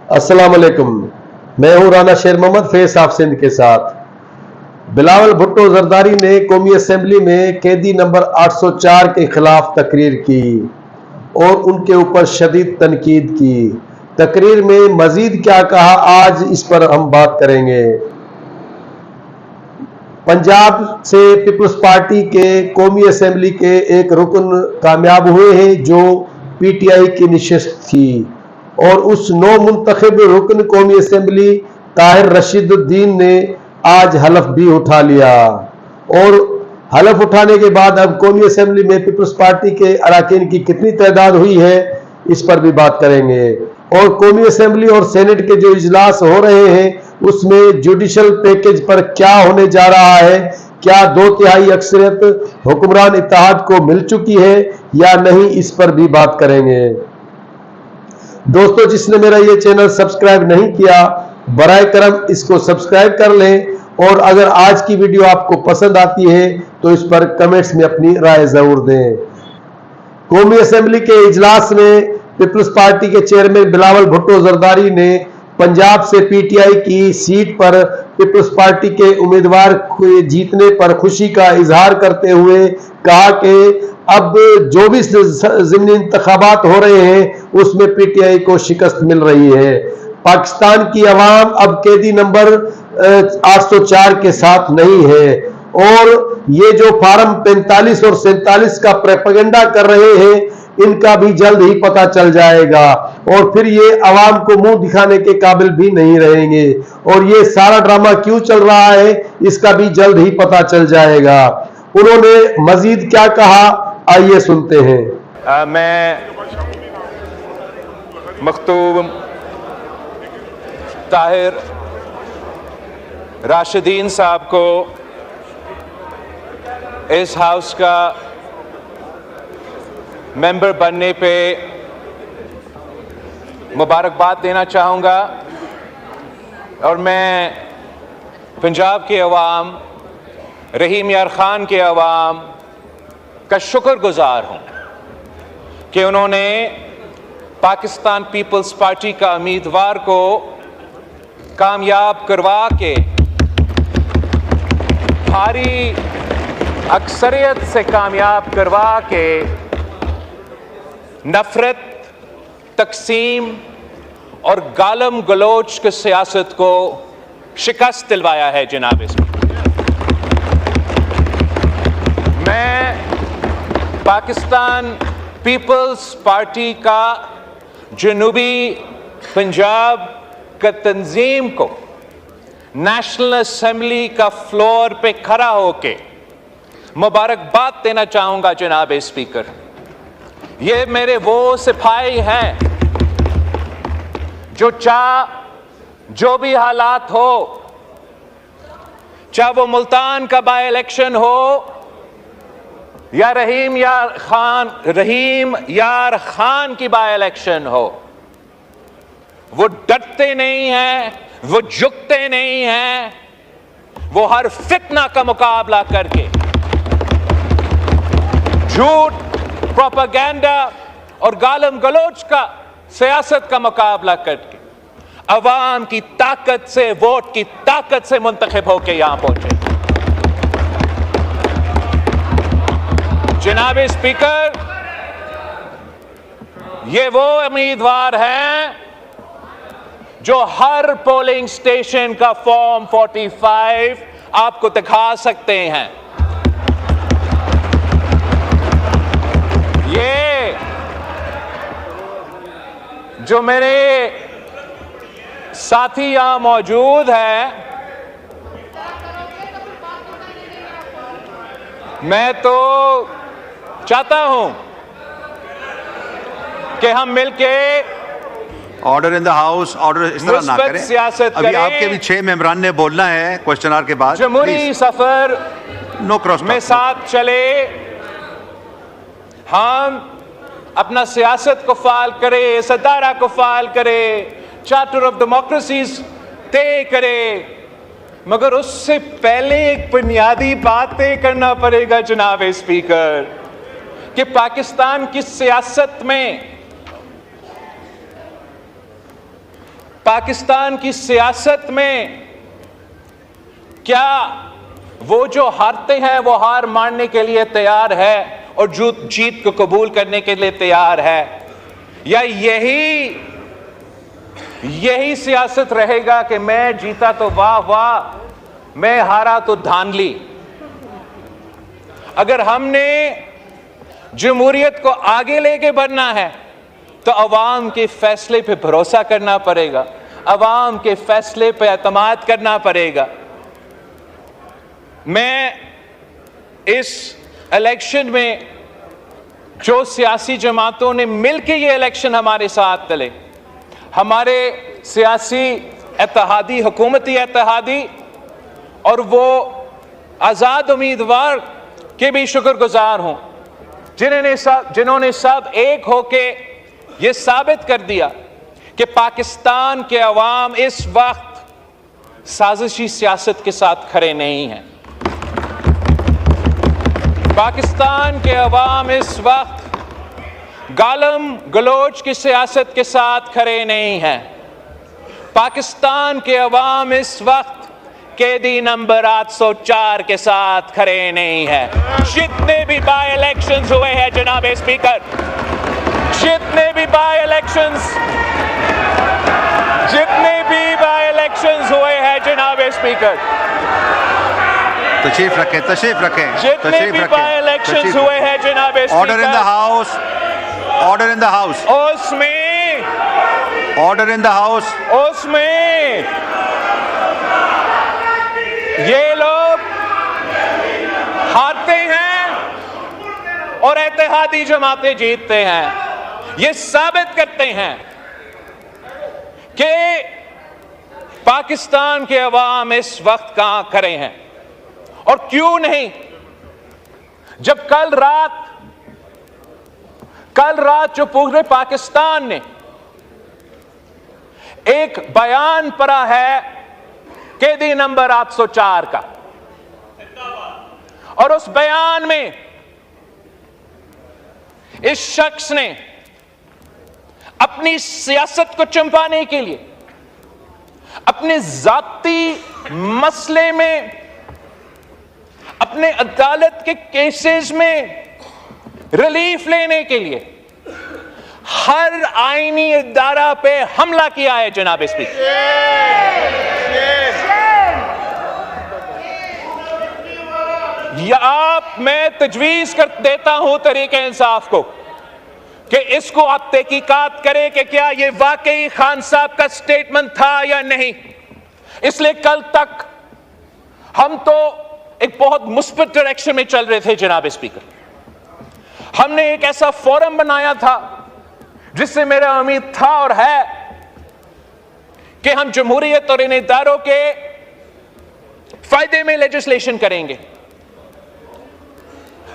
अस्सलाम वालेकुम। मैं हूं राना शेर मोहम्मद फेस ऑफ सिंध के साथ। बिलावल भुट्टो जरदारी ने कौमी असेंबली में कैदी नंबर 804 के खिलाफ तकरीर की और उनके ऊपर शदीद तनकीद की। तकरीर में मजीद क्या कहा, आज इस पर हम बात करेंगे। पंजाब से पीपल्स पार्टी के कौमी असेंबली के एक रुकन कामयाब हुए हैं जो पीटीआई की निशस्त थी, और उस नौ मुंतखब रुकन कौमी असेंबली ताहिर रशीदुद्दीन ने आज हलफ भी उठा लिया। और हलफ उठाने के बाद अब कौमी असेंबली में पीपल्स पार्टी के अरकान की कितनी तादाद हुई है, इस पर भी बात करेंगे। और कौमी असेंबली और सेनेट के जो इजलास हो रहे हैं उसमें जुडिशल पैकेज पर क्या होने जा रहा है, क्या 2/3 अक्सरियत हुक्मरान इत्तेहाद को मिल चुकी है या नहीं, इस पर भी बात करेंगे। दोस्तों, जिसने मेरा ये चैनल सब्सक्राइब नहीं किया, बराए करम इसको सब्सक्राइब कर लें, और अगर आज की वीडियो आपको पसंद आती है तो इस पर कमेंट्स में अपनी राय जरूर दें। कौमी असेंबली के इजलास में पीपल्स पार्टी के चेयरमैन बिलावल भुट्टो जरदारी ने पंजाब से पीटीआई की सीट पर पीपल्स पार्टी के उम्मीदवार को जीतने पर खुशी का इजहार करते हुए कहा कि अब जो भी ज़िमनी इंतखाबात हो रहे हैं उसमें पीटीआई को शिकस्त मिल रही है। पाकिस्तान की अवाम अब कैदी नंबर 804 के साथ नहीं है, और ये जो फार्म 45 और 47 का प्रोपेगेंडा कर रहे हैं इनका भी जल्द ही पता चल जाएगा, और फिर ये अवाम को मुंह दिखाने के काबिल भी नहीं रहेंगे, और ये सारा ड्रामा क्यों चल रहा है इसका भी जल्द ही पता चल जाएगा। उन्होंने मजीद क्या कहा, आइए सुनते हैं। मैं मखतूम ताहिर राशिदीन साहब को इस हाउस का मेंबर बनने पे मुबारकबाद देना चाहूँगा, और मैं पंजाब के अवाम, रहीम यार खान के अवाम का शुक्रगुजार हूँ कि उन्होंने पाकिस्तान पीपल्स पार्टी का उम्मीदवार को कामयाब करवा के भारी अक्सरियत से कामयाब करवा के नफरत, तकसीम और गालम गलोच की सियासत को शिकस्त दिलवाया है। जनाब इसमें मैं पाकिस्तान पीपल्स पार्टी का जनूबी पंजाब का तंजीम को नेशनल असेंबली का फ्लोर पे खड़ा होके मुबारकबाद देना चाहूंगा। जनाब स्पीकर, ये मेरे वो सिपाही हैं जो जो भी हालात हो, चाहे वो मुल्तान का बाय इलेक्शन हो या रहीम यार खान की बाय इलेक्शन हो, वो डरते नहीं हैं, वो झुकते नहीं हैं, वो हर फितना का मुकाबला करके, झूठ, प्रोपेगेंडा और गालम गलोच का सियासत का मुकाबला करके अवाम की ताकत से, वोट की ताकत से मुंतखब होकर यहां पहुंचे। जनाब स्पीकर, ये वो उम्मीदवार हैं जो हर पोलिंग स्टेशन का फॉर्म 45 आपको दिखा सकते हैं। ये जो मेरे साथी यहां मौजूद हैं, मैं तो चाहता हूं कि हम मिलके order in the house, order इस तरह ना करें। सियासत अभी करें। आपके भी 6 मेंबरान ने बोलना है क्वेश्चन आवर के बाद। जमहूरी सफर नो क्रॉस में साथ चले, हम अपना सियासत को फाल करे, सदारा को फाल करे, चार्टर ऑफ डेमोक्रेसीज तय करे, मगर उससे पहले एक बुनियादी बात तय करना पड़ेगा जनाब स्पीकर, कि पाकिस्तान की सियासत में पाकिस्तान की सियासत में क्या वो जो हारते हैं वो हार मानने के लिए तैयार है और जीत को कबूल करने के लिए तैयार है, या यही सियासत रहेगा कि मैं जीता तो वाह वाह, मैं हारा तो धांधली। अगर हमने जमहूरियत को आगे लेके बढ़ना है तो अवाम के फैसले पे भरोसा करना पड़ेगा, अवाम के फैसले पे एतमाद करना पड़ेगा। मैं इस इलेक्शन में जो सियासी जमातों ने मिलकर ये इलेक्शन हमारे साथ चले, हमारे सियासी इत्तेहादी, हुकूमती इत्तेहादी और वो आज़ाद उम्मीदवार के भी शुक्रगुजार हूं जिन्होंने सब एक होके ये साबित कर दिया कि पाकिस्तान के अवाम इस वक्त साजिशी सियासत के साथ खड़े नहीं हैं। पाकिस्तान के अवाम इस वक्त गालम गलोच की सियासत के साथ खड़े नहीं हैं। पाकिस्तान के अवाम इस वक्त कैदी नंबर 804 के साथ खड़े नहीं है। जितने भी बाई इलेक्शंस हुए हैं जनाब स्पीकर, जितने भी बाई इलेक्शंस हुए हैं जनाब स्पीकर, तशरीफ रखें। जितने भी बाई इलेक्शंस हुए हैं जनाब speaker, order in the house, order in the house, उसमें ऑर्डर इन द हाउस, उसमें ये लोग हारते हैं और इत्तेहादी जमातें जीतते हैं। ये साबित करते हैं कि पाकिस्तान के अवाम इस वक्त कहां खड़े हैं और क्यों नहीं। जब कल रात जो पूरे पाकिस्तान ने एक बयान पढ़ा है कैदी नंबर 804 का, और उस बयान में इस शख्स ने अपनी सियासत को चंपाने के लिए, अपने जाती मसले में, अपने अदालत के केसेस में रिलीफ लेने के लिए हर आईनी इदारा पे हमला किया है जनाब स्पीकर। मैं तजवीज कर देता हूं तरीके इंसाफ को कि इसको आप तहकीकात करें कि क्या ये वाकई खान साहब का स्टेटमेंट था या नहीं। इसलिए कल तक हम तो एक बहुत मुस्बित डायरेक्शन में चल रहे थे जनाब स्पीकर। हमने एक ऐसा फोरम बनाया था जिससे मेरा उम्मीद था और है कि हम जमहूरियत और इन इदारों के फायदे में लेजिस्लेशन करेंगे।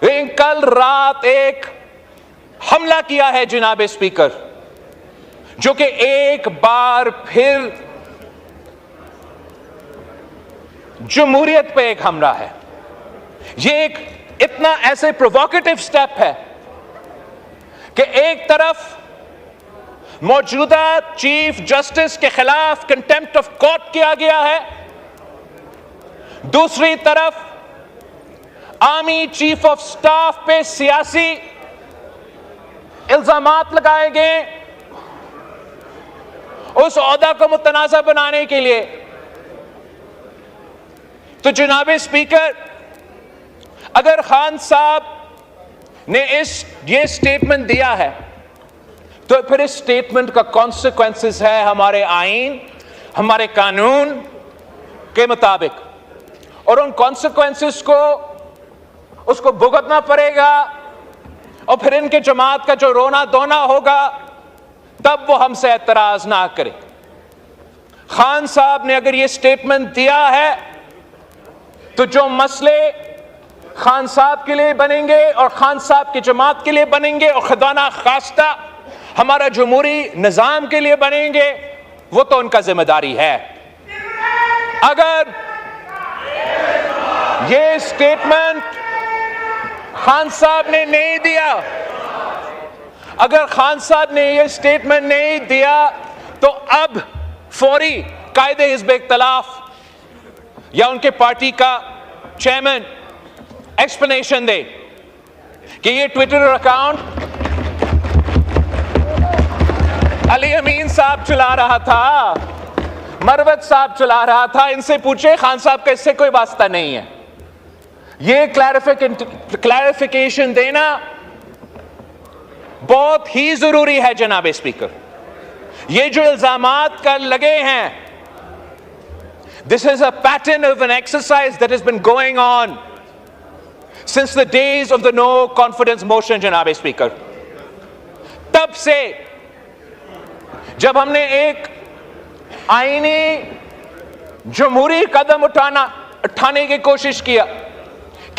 लेकिन कल रात एक हमला किया है जनाब स्पीकर, जो कि एक बार फिर जमहूरियत पे एक हमला है। ये एक इतना ऐसे प्रोवोकेटिव स्टेप है कि एक तरफ मौजूदा चीफ जस्टिस के खिलाफ कंटेम्प्ट ऑफ कोर्ट किया गया है, दूसरी तरफ आर्मी चीफ ऑफ स्टाफ पे सियासी इल्जामात लगाए गए उस ओहदा को मुतनाज़ा बनाने के लिए। तो जनाब स्पीकर, अगर खान साहब ने ये स्टेटमेंट दिया है तो फिर इस स्टेटमेंट का कॉन्सिक्वेंसेस है हमारे आईन, हमारे कानून के मुताबिक, और उन कॉन्सिक्वेंसेस को उसको भुगतना पड़ेगा। और फिर इनके जमात का जो रोना धोना होगा तब वो हमसे एतराज ना करे। खान साहब ने अगर ये स्टेटमेंट दिया है तो जो मसले खान साहब के लिए बनेंगे और खान साहब की जमात के लिए बनेंगे और खुदा ना खास्ता हमारा जमहूरी निजाम के लिए बनेंगे, वो तो उनका जिम्मेदारी है। अगर ये स्टेटमेंट खान साहब ने नहीं दिया, अगर खान साहब ने ये स्टेटमेंट नहीं दिया तो अब फौरी कायदे हिज़्ब इख्तिलाफ या उनके पार्टी का चेयरमैन एक्सप्लेनेशन दे कि ये ट्विटर अकाउंट अली अमीन साहब चला रहा था, मरवत साहब चला रहा था, इनसे पूछे खान साहब का इससे कोई वास्ता नहीं है। ये क्लैरिफिकेशन देना बहुत ही जरूरी है जनाब स्पीकर। ये जो इल्जामात कर लगे हैं, this is a pattern of an exercise that has been going on since the days of the no confidence motion जनाब स्पीकर। तब से जब हमने एक आईनी जमहूरी कदम उठाने की कोशिश किया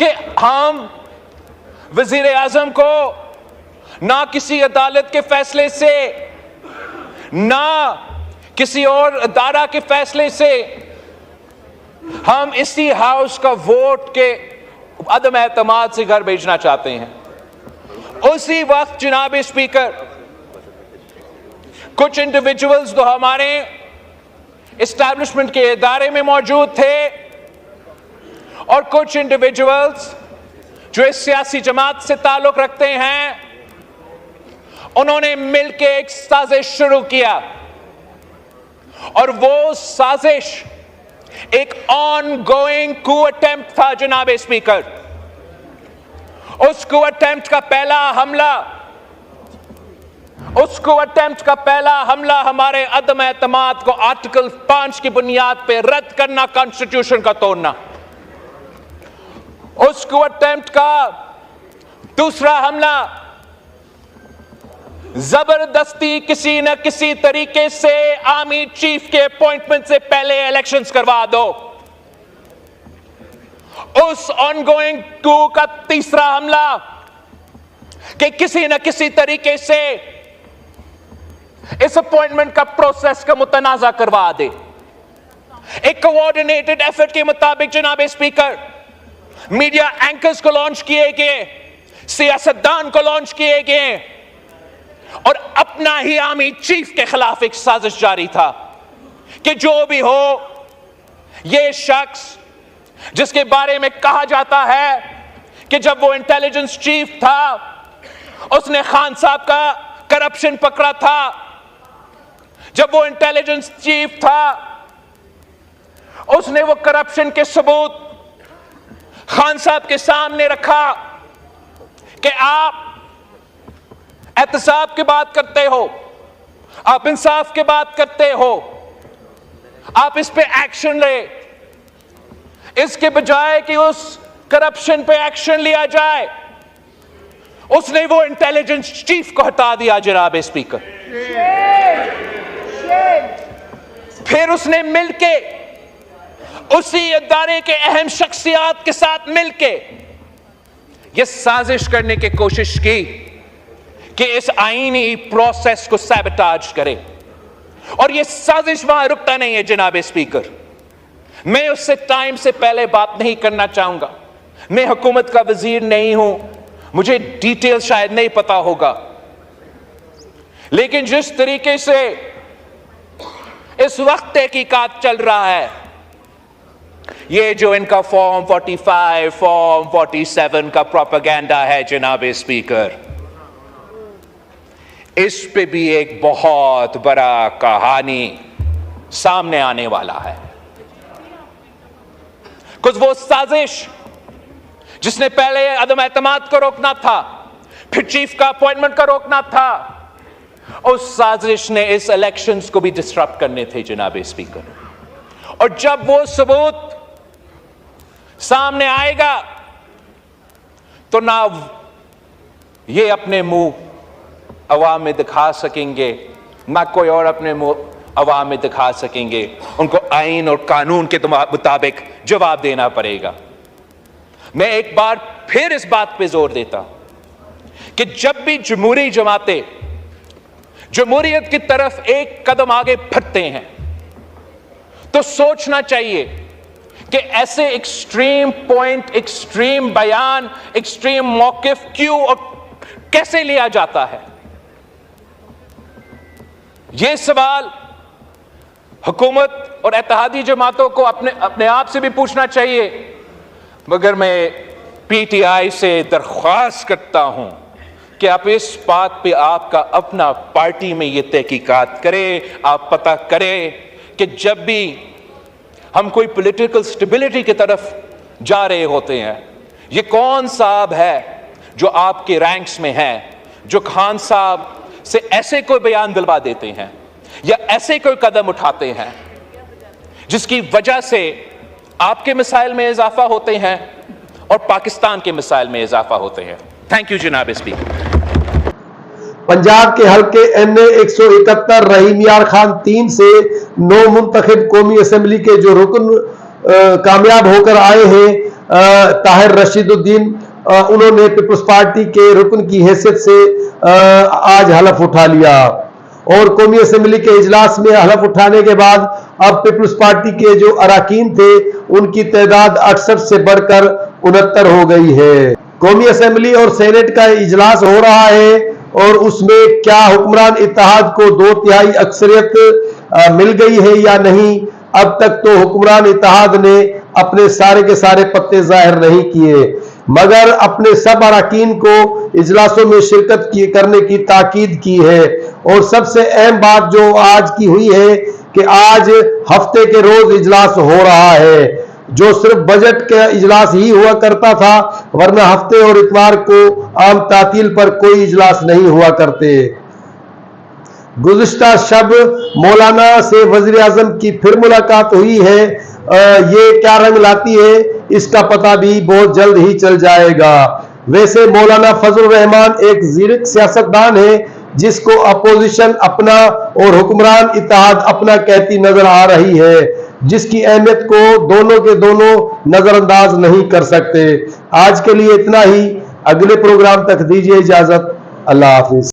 कि हम वजीर आजम को ना किसी अदालत के फैसले से ना किसी और अदारा के फैसले से हम इसी हाउस का वोट के अदम एतमाद से घर भेजना चाहते हैं, उसी वक्त जनाब स्पीकर कुछ इंडिविजुअल्स जो हमारे एस्टैब्लिशमेंट के इदारे में मौजूद थे और कुछ इंडिविजुअल्स जो इस सियासी जमात से ताल्लुक रखते हैं, उन्होंने मिलकर एक साजिश शुरू किया और वो साजिश एक ऑनगोइंग कू अटेम्प्ट था जनाब स्पीकर। उस कू अटेम्प्ट का पहला हमला हमारे अदम एतमाद को आर्टिकल 5 की बुनियाद पे रद्द करना, कॉन्स्टिट्यूशन का तोड़ना। उस कू अटेम्प्ट का दूसरा हमला जबरदस्ती किसी न किसी तरीके से आर्मी चीफ के अपॉइंटमेंट से पहले इलेक्शंस करवा दो। उस ऑनगोइंग कू का तीसरा हमला कि किसी न किसी तरीके से इस अपॉइंटमेंट का प्रोसेस का मुतनाजा करवा दे। एक कोऑर्डिनेटेड एफर्ट के मुताबिक जनाब स्पीकर मीडिया एंकर्स को लॉन्च किए गए, सियासतदान को लॉन्च किए गए और अपना ही आर्मी चीफ के खिलाफ एक साजिश जारी था कि जो भी हो, यह शख्स जिसके बारे में कहा जाता है कि जब वो इंटेलिजेंस चीफ था उसने खान साहब का करप्शन पकड़ा था, जब वो इंटेलिजेंस चीफ था उसने वो करप्शन के सबूत खान साहब के सामने रखा कि आप एहतसाब की बात करते हो, आप इंसाफ की बात करते हो, आप इस पे एक्शन ले। इसके बजाय कि उस करप्शन पे एक्शन लिया जाए, उसने वो इंटेलिजेंस चीफ को हटा दिया जनाब स्पीकर। फिर उसने मिलके उसी अदारे के अहम शख्सियात के साथ मिलके यह साजिश करने की कोशिश की कि इस आईनी प्रोसेस को सैबोटाज करे। और यह साजिश वहां रुकता नहीं है जनाब स्पीकर। मैं उससे टाइम से पहले बात नहीं करना चाहूंगा, मैं हुकूमत का वजीर नहीं हूं, मुझे डिटेल शायद नहीं पता होगा, लेकिन जिस तरीके से इस वक्त तहकीकात चल रहा है, ये जो इनका फॉर्म 45, फॉर्म 47 का प्रोपेगेंडा है जनाब स्पीकर, इस पे भी एक बहुत बड़ा कहानी सामने आने वाला है। कुछ वो साजिश जिसने पहले अदम एतमाद को रोकना था, फिर चीफ का अपॉइंटमेंट को रोकना था, उस साजिश ने इस इलेक्शंस को भी डिस्टर्ब करने थे जनाब स्पीकर। और जब वो सबूत सामने आएगा तो ना ये अपने मुंह अवाम में दिखा सकेंगे, ना कोई और अपने मुंह अवाम में दिखा सकेंगे, उनको आईन और कानून के मुताबिक जवाब देना पड़ेगा। मैं एक बार फिर इस बात पे जोर देता कि जब भी जमहूरी जमातें जमहूरियत की तरफ एक कदम आगे बढ़ते हैं तो सोचना चाहिए कि ऐसे एक्सट्रीम पॉइंट, एक्सट्रीम बयान, एक्सट्रीम मौकिफ क्यों और कैसे लिया जाता है। यह सवाल हुकूमत और इत्तेहादी जमातों को अपने आप से भी पूछना चाहिए। मगर मैं पीटीआई से दरख्वास्त करता हूं कि आप इस बात पे आपका अपना पार्टी में ये तहकीकात करें, आप पता करें कि जब भी हम कोई पॉलिटिकल स्टेबिलिटी की तरफ जा रहे होते हैं, ये कौन साहब है जो आपके रैंक्स में है, जो खान साहब से ऐसे कोई बयान दिलवा देते हैं या ऐसे कोई कदम उठाते हैं जिसकी वजह से आपके मिसाइल में इजाफा होते हैं और पाकिस्तान के मिसाइल में इजाफा होते हैं। थैंक यू जनाब स्पीकर। पंजाब के हल्के NA 171 रहीम यार खान 3 से 9 मुंतखब कौमी असेंबली के जो रुकन कामयाब होकर आए हैं ताहिर रशीदुद्दीन, उन्होंने पीपल्स पार्टी के रुकन की हैसियत से आज हलफ उठा लिया और कौमी असेंबली के इजलास में हलफ उठाने के बाद अब पीपल्स पार्टी के जो अरकान थे उनकी तादाद 68 से बढ़कर 69 हो गई है। कौमी असेंबली और सेनेट का इजलास हो रहा है और उसमें क्या हुक्मरान इत्तेहाद को 2/3 अक्सरियत मिल गई है या नहीं, अब तक तो हुक्मरान इत्तेहाद ने अपने सारे के सारे पत्ते जाहिर नहीं किए, मगर अपने सब अरकान को इजलासों में शिरकत करने की ताकीद की है। और सबसे अहम बात जो आज की हुई है कि आज हफ्ते के रोज इजलास हो रहा है, जो सिर्फ बजट का इजलास ही हुआ करता था, वरना हफ्ते और इतवार को आम तातील पर कोई इजलास नहीं हुआ करते। गुज़िश्ता शब मौलाना से वज़ीर आज़म की फिर मुलाकात हुई है, ये क्या रंग लाती है इसका पता भी बहुत जल्द ही चल जाएगा। वैसे मौलाना फजलुर रहमान एक ज़ीरक सियासतदान है जिसको अपोजिशन अपना और हुक्मरान इत्तेहाद अपना कहती नजर आ रही है, जिसकी अहमियत को दोनों के दोनों नजरअंदाज नहीं कर सकते। आज के लिए इतना ही, अगले प्रोग्राम तक दीजिए इजाजत। अल्लाह हाफिज।